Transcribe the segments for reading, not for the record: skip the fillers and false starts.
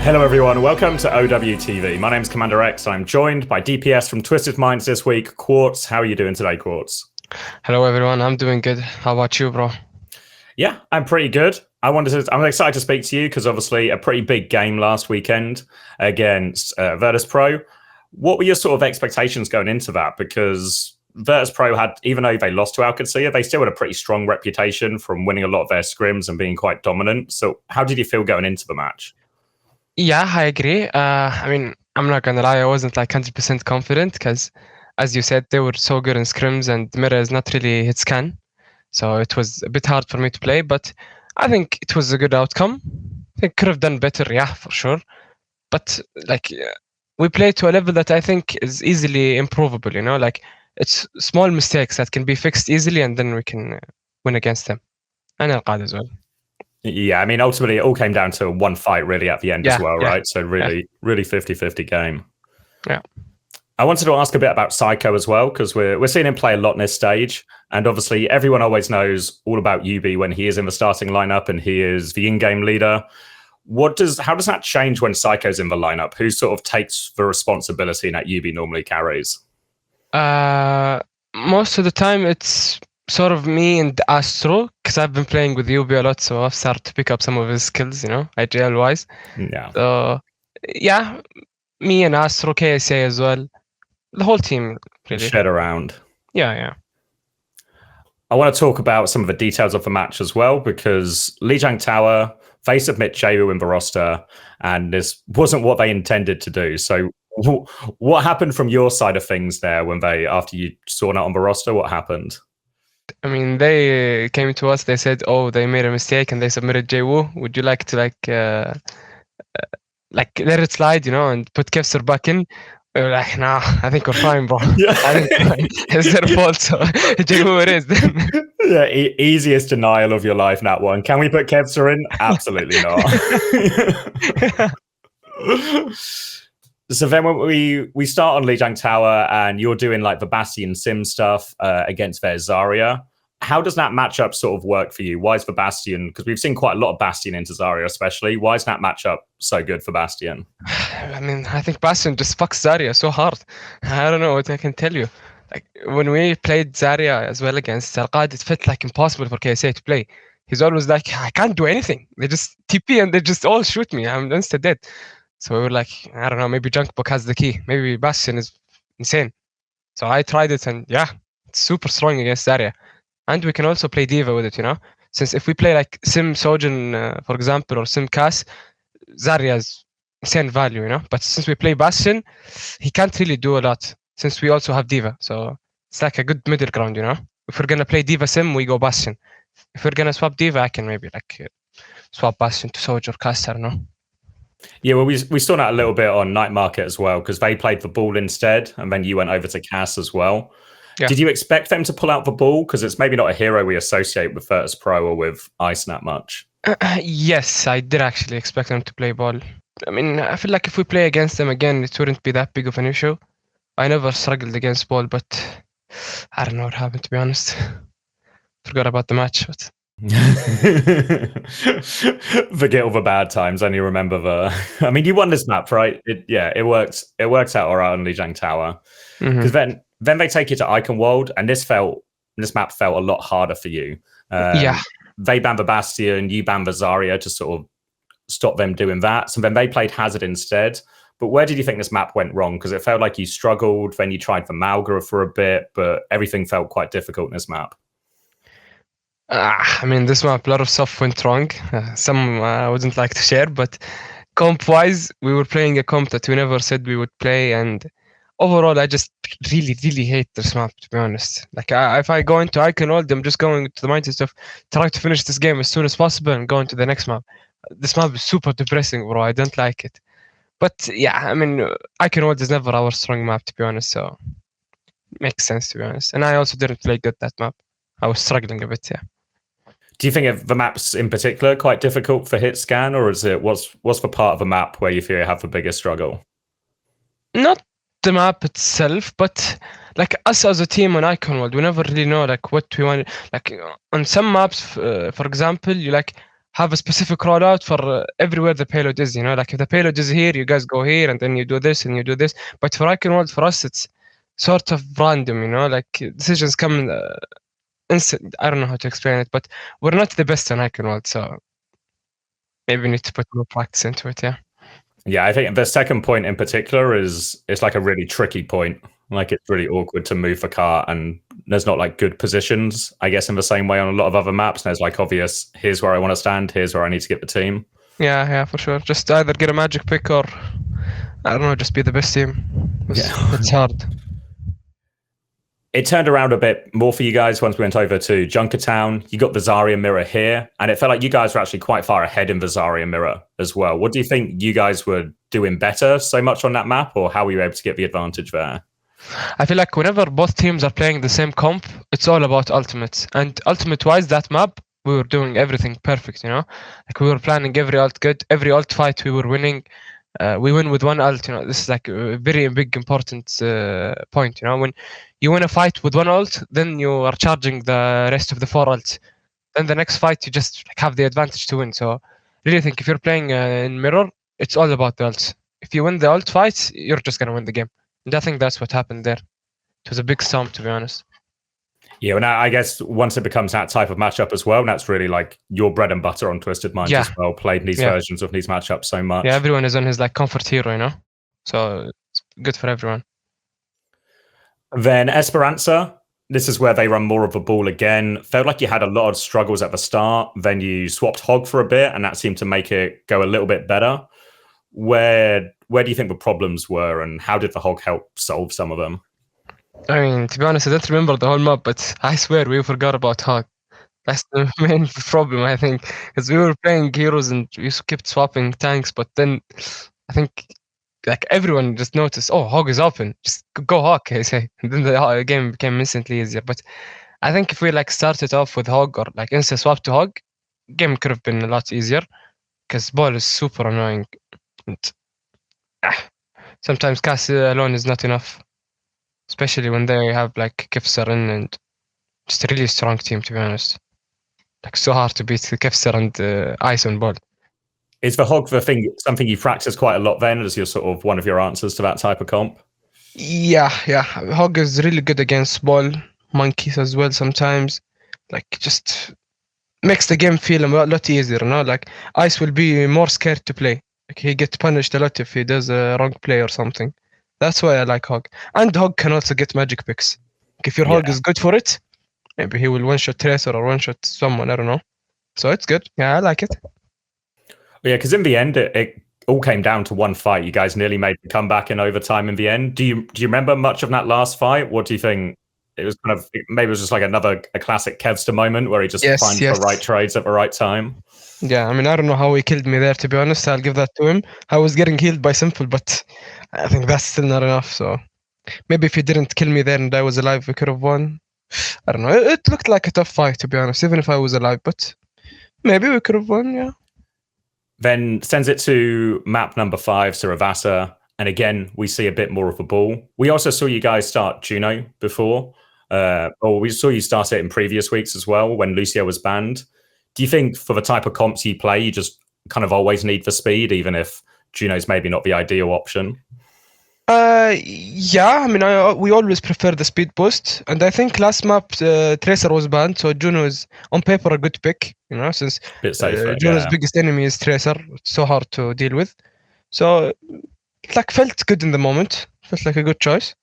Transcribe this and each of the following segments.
Hello everyone, welcome to OWTV. My name's Commander X. I'm joined by DPS from Twisted Minds this week, Quartz. How are you doing today, Quartz? Hello everyone, I'm doing good. How about you, bro? Yeah, I'm pretty good. I'm excited to speak to you because obviously a pretty big game last weekend against Virtus.pro. What were your sort of expectations going into that? Because Virtus.pro had, even though they lost to Qadsiah, they still had a pretty strong reputation from winning a lot of their scrims and being quite dominant. So how did you feel going into the match? Yeah, I agree. I'm not gonna lie, I wasn't like 100% confident because, as you said, they were so good in scrims and meta is not really hit scan. So it was a bit hard for me to play, but I think it was a good outcome. I think could have done better, yeah, for sure. But we played to a level that I think is easily improvable, like it's small mistakes that can be fixed easily and then we can win against them. And Al-Qad as well. Yeah, I mean, ultimately, it all came down to one fight really at the end as well, right? So really 50-50 game. Yeah. I wanted to ask a bit about Psycho as well, because we're seeing him play a lot in this stage. And obviously, everyone always knows all about Youbi when he is in the starting lineup and he is the in-game leader. How does that change when Psycho's in the lineup? Who sort of takes the responsibility that Youbi normally carries? Most of the time, it's sort of me and Astro, because I've been playing with Youbi a lot, so I've started to pick up some of his skills, IGL wise. Yeah. So yeah, me and Astro, KSA as well, the whole team really. Shed around. Yeah. I want to talk about some of the details of the match as well, because Lijiang Tower, they submit Jewu in the roster, and this wasn't what they intended to do. So what happened from your side of things there after you saw that on the roster? What happened? I mean, they came to us. They said, "Oh, they made a mistake and they submitted Jewu. Would you like to let it slide, and put Kevser back in?" We were like, "Nah, I think we're fine, bro. Yeah. I think it's their fault. So Jewu it is then." Yeah, easiest denial of your life, that one. Can we put Kevser in? Absolutely not. So then when we start on Lijiang Tower and you're doing like the Bastion Sim stuff against their Zarya, how does that matchup sort of work for you? Why is the Bastion, because we've seen quite a lot of Bastion into Zarya especially, why is that matchup so good for Bastion? I mean, I think Bastion just fucks Zarya so hard. I don't know what I can tell you. Like when we played Zarya as well against Al-Qad, it felt like impossible for KSA to play. He's always like, I can't do anything. They just TP and they just all shoot me. I'm insta dead. So we were like, I don't know, maybe Junkbook has the key. Maybe Bastion is insane. So I tried it and yeah, it's super strong against Zarya. And we can also play D.Va with it, Since if we play like Sim Sojourn, for example, or Sim Cass, Zarya is insane value, But since we play Bastion, he can't really do a lot since we also have D.Va. So it's like a good middle ground, If we're going to play D.Va Sim, we go Bastion. If we're going to swap D.Va, I can maybe swap Bastion to Sojourn or Cass, I don't know. Yeah, well, we saw that a little bit on Night Market as well, because they played the ball instead, and then you went over to Cass as well. Yeah. Did you expect them to pull out the ball? Because it's maybe not a hero we associate with Virtus.pro or with Ice that much. Yes, I did actually expect them to play ball. I mean, I feel like if we play against them again, it wouldn't be that big of an issue. I never struggled against ball, but I don't know what happened, to be honest. Forgot about the match, but... Forget all the bad times. Only remember I mean, you won this map, right? It works. It works out all right on Lijiang Tower. Because then they take you to Eichenwalde, and this map felt a lot harder for you. They banned the Bastion, you banned the Zarya to sort of stop them doing that. So then they played Hazard instead. But where did you think this map went wrong? Because it felt like you struggled. Then you tried for Malgra for a bit, but everything felt quite difficult in this map. I mean, this map, a lot of stuff went wrong. Some I wouldn't like to share, but comp-wise, we were playing a comp that we never said we would play, and overall, I just really, really hate this map, to be honest. Like, if I go into Eichenwalde, I'm just going to the mindset of trying to finish this game as soon as possible and go into the next map. This map is super depressing, bro. I don't like it. But yeah, I mean, Eichenwalde is never our strong map, to be honest, so it makes sense, to be honest. And I also didn't play good that map. I was struggling a bit, yeah. Do you think the maps in particular quite difficult for hit scan, or is it what's the part of the map where you feel you have the biggest struggle? Not the map itself, but like us as a team on Eichenwalde, we never really know like what we want. Like on some maps, for example, you like have a specific rollout for everywhere the payload is, you know, like if the payload is here, you guys go here and then you do this and you do this. But for Eichenwalde, for us, it's sort of random, you know, like decisions come instant. I don't know how to explain it, but we're not the best on Eichenwalde, so maybe we need to put more practice into it. Yeah, I think the second point in particular it's like a really tricky point. Like it's really awkward to move the cart, and there's not like good positions, I guess, in the same way on a lot of other maps. There's like obvious, here's where I want to stand, here's where I need to get the team. Yeah, for sure. Just either get a magic pick or, I don't know, just be the best team. It's hard. It turned around a bit more for you guys once we went over to Junkertown. You got the Zarya mirror here, and it felt like you guys were actually quite far ahead in the Zarya mirror as well. What do you think you guys were doing better so much on that map, or how were you able to get the advantage there? I feel like whenever both teams are playing the same comp, it's all about ultimates. And ultimate-wise, that map, we were doing everything perfect, you know? Like we were planning every ult good. Every ult fight we were winning. We win with one ult, you know? This is like a very big, important point, you know? When you win a fight with one ult, then you are charging the rest of the 4 ults. Then the next fight, you just like, have the advantage to win. So really think if you're playing in Mirror, it's all about the ults. If you win the ult fights, you're just going to win the game. And I think that's what happened there. It was a big stomp, to be honest. Yeah, and I guess once it becomes that type of matchup as well, that's really like your bread and butter on Twisted Minds as well, played these versions of these matchups so much. Yeah, everyone is on his like comfort hero, you know? So it's good for everyone. Then Esperanca, this is where they run more of a ball again. Felt like you had a lot of struggles at the start. Then you swapped Hog for a bit, and that seemed to make it go a little bit better. Where do you think the problems were, and how did the Hog help solve some of them? I mean, to be honest, I don't remember the whole map, but I swear we forgot about Hog. That's the main problem, I think, because we were playing heroes and we kept swapping tanks, but then I think like everyone just noticed, oh, Hog is open, just go Hog, I say. And then the game became instantly easier. But I think if we like started off with Hog or like insta swap to Hog, game could have been a lot easier, because ball is super annoying. And, sometimes Qadsiah alone is not enough, especially when they have like Qadsiah in and just a really strong team, to be honest. Like so hard to beat Qadsiah and Ice on ball. Is the Hog something you practice quite a lot then, as your sort of one of your answers to that type of comp? Yeah. Hog is really good against ball monkeys as well sometimes. Like just makes the game feel a lot easier, you know? Like Ice will be more scared to play. Like he gets punished a lot if he does a wrong play or something. That's why I like Hog. And Hog can also get magic picks. Like if your Hog is good for it, maybe he will one-shot Tracer or one-shot someone, I don't know. So it's good. Yeah, I like it. Yeah, because in the end, it all came down to one fight. You guys nearly made the comeback in overtime in the end. Do you remember much of that last fight? What do you think? It was kind of, maybe it was just like a classic Kevster moment where he just finds the right trades at the right time. Yeah, I mean, I don't know how he killed me there, to be honest. I'll give that to him. I was getting healed by Simple, but I think that's still not enough. So maybe if he didn't kill me there and I was alive, we could have won. I don't know. It looked like a tough fight, to be honest, even if I was alive, but maybe we could have won, yeah. Then sends it to map number 5, Suravasa. And again, we see a bit more of a ball. We also saw you guys start Juno before. Or we saw you start it in previous weeks as well when Lucio was banned. Do you think for the type of comps you play, you just kind of always need the speed, even if Juno's maybe not the ideal option? Yeah, I mean, we always prefer the speed boost. And I think last map, Tracer was banned, so Juno is on paper a good pick, you know, since Juno's biggest enemy is Tracer. It's so hard to deal with. So it like felt good in the moment. Felt like a good choice.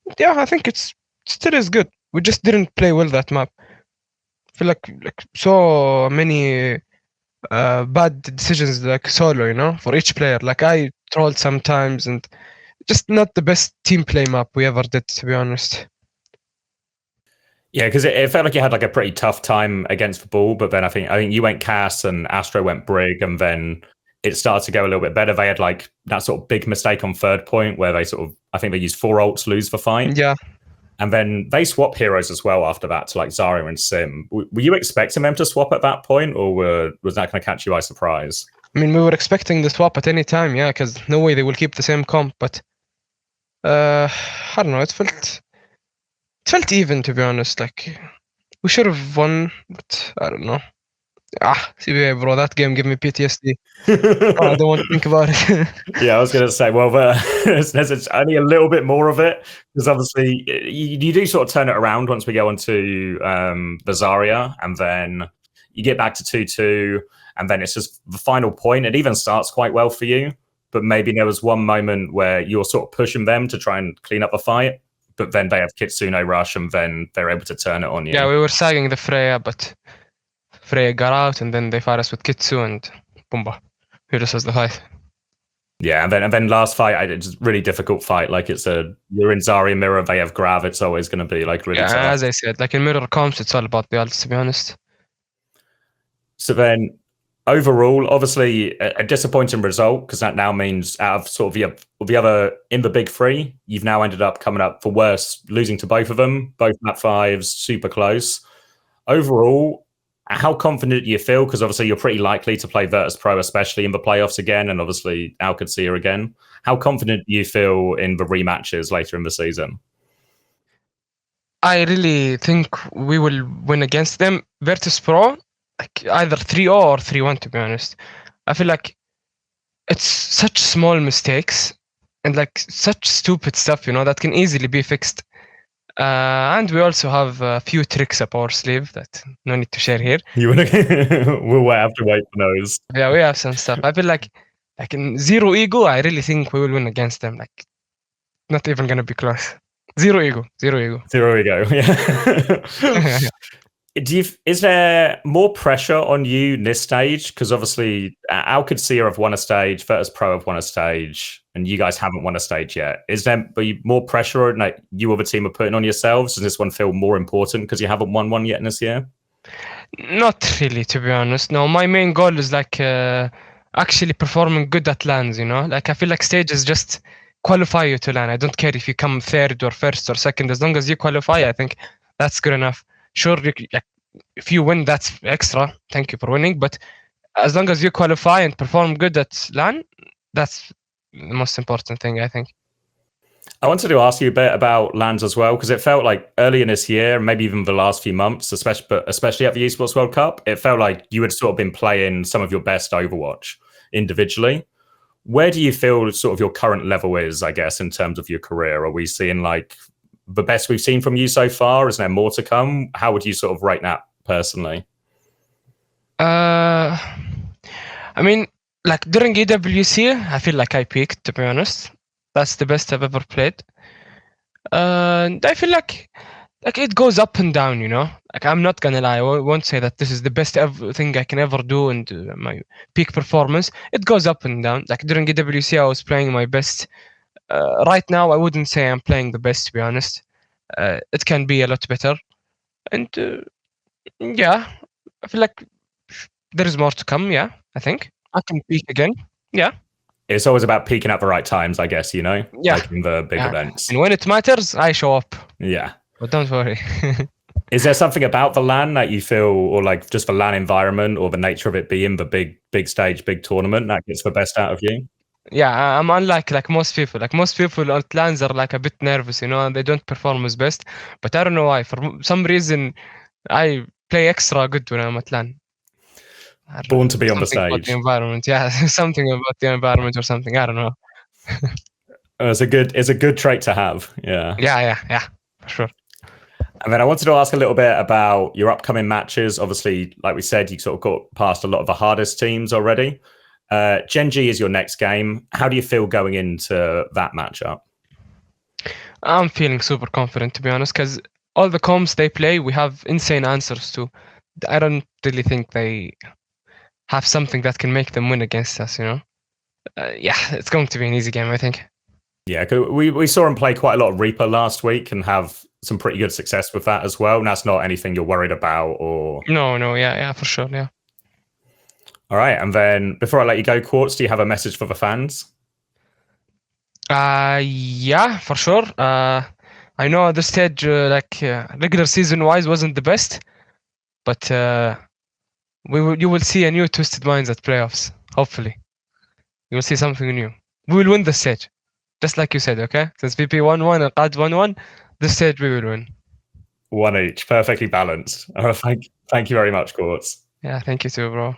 But yeah, I think it still is good. We just didn't play well that map. I feel like so many bad decisions like solo, you know, for each player. Like I trolled sometimes and just not the best team play map we ever did, to be honest. Yeah, because it felt like you had like a pretty tough time against the ball, but then I think you went Cass and Astro went Brig, and then it started to go a little bit better. They had like that sort of big mistake on third point where they sort of, I think they used 4 ults to lose the fight. Yeah. And then they swap heroes as well after that to like Zarya and Sim. Were you expecting them to swap at that point, or was that going to catch you by surprise? I mean, we were expecting the swap at any time, yeah, because no way they will keep the same comp, but I don't know, it felt even, to be honest. Like we should have won, but I don't know. CBA, bro, that game gave me PTSD. Oh, I don't want to think about it. Yeah, I was going to say, well, there's only a little bit more of it, because obviously you do sort of turn it around once we go on to the Zarya, and then you get back to 2-2, and then it's just the final point. It even starts quite well for you, but maybe there was one moment where you're sort of pushing them to try and clean up the fight, but then they have Kitsune rush, and then they're able to turn it on you. Yeah, we were sagging the Freya, but Freya got out, and then they fired us with Kitsu, and Pumba. Who just has the fight. Yeah, and then last fight, it's a really difficult fight. Like you're in Zarya mirror, they have Grav. It's always going to be like really tough. As I said, like in mirror comps, it's all about the ults, to be honest. So then, overall, obviously a disappointing result, because that now means out of sort of the other in the big three, you've now ended up coming up for worse, losing to both of them, both map fives, super close. Overall, how confident do you feel? Because obviously you're pretty likely to play Virtus.pro, especially in the playoffs again, and obviously Qadsiah again. How confident do you feel in the rematches later in the season? I really think we will win against them. Virtus.pro, like either 3-0 or 3-1, to be honest. I feel like it's such small mistakes and like such stupid stuff, that can easily be fixed. And we also have a few tricks up our sleeve that no need to share here. We'll have to wait for those. Yeah, we have some stuff. I feel like in zero ego, I really think we will win against them. Like, not even gonna be close. Zero ego. Yeah. Is there more pressure on you in this stage? Because obviously, Qadsiah have won a stage, Virtus.pro have won a stage, and you guys haven't won a stage yet. Is there more pressure like you or the team are putting on yourselves? Does this one feel more important because you haven't won one yet in this year? Not really, to be honest. No, my main goal is like actually performing good at LANs. Like I feel like stages just qualify you to LAN. I don't care if you come third or first or second. As long as you qualify, I think that's good enough. Sure, if you win, that's extra. Thank you for winning. But as long as you qualify and perform good at LAN, that's the most important thing, I think. I wanted to ask you a bit about LANs as well, because it felt like early in this year, maybe even the last few months, especially at the Esports World Cup, it felt like you had sort of been playing some of your best Overwatch individually. Where do you feel sort of your current level is, I guess, in terms of your career? Are we seeing like the best we've seen from you so far? Is there more to come? How would you sort of rate that personally? I mean, like during EWC, I feel like I peaked, to be honest. That's the best I've ever played. And I feel like it goes up and down, Like I'm not gonna lie, I won't say that this is the best thing I can ever do and my peak performance. It goes up and down. Like during EWC, I was playing my best. Right now, I wouldn't say I'm playing the best, to be honest. It can be a lot better. And yeah, I feel like there is more to come, yeah, I think. I can peak again, yeah. It's always about peaking at the right times, I guess, Yeah. like in the big events. And when it matters, I show up. Yeah. But don't worry. Is there something about the LAN that you feel, or like just the LAN environment or the nature of it being the big stage, big tournament that gets the best out of you? Yeah, I'm unlike like most people. Like most people on LANs are like a bit nervous, and they don't perform as best. But I don't know why. For some reason, I play extra good when I'm at LAN. Born to be on the stage. About the environment, yeah, something about the environment or something. I don't know. It's a good trait to have. Yeah. Yeah, for sure. And then I wanted to ask a little bit about your upcoming matches. Obviously, like we said, you sort of got past a lot of the hardest teams already. Gen.G is your next game. How do you feel going into that matchup? I'm feeling super confident, to be honest, because all the comps they play, we have insane answers to. I don't really think they have something that can make them win against us, Yeah, it's going to be an easy game, I think. Yeah, we saw him play quite a lot of Reaper last week and have some pretty good success with that as well. And that's not anything you're worried about, or no, yeah, for sure, yeah. All right, and then before I let you go, Quartz, do you have a message for the fans? Yeah, for sure. I know the stage, regular season wise, wasn't the best, but you will see a new Twisted Minds at playoffs. Hopefully, you will see something new. We will win the stage, just like you said. Okay, since VP 1-1 and Qad 1-1, this stage we will win. One each, perfectly balanced. Thank you very much, Quartz. Yeah, thank you too, bro.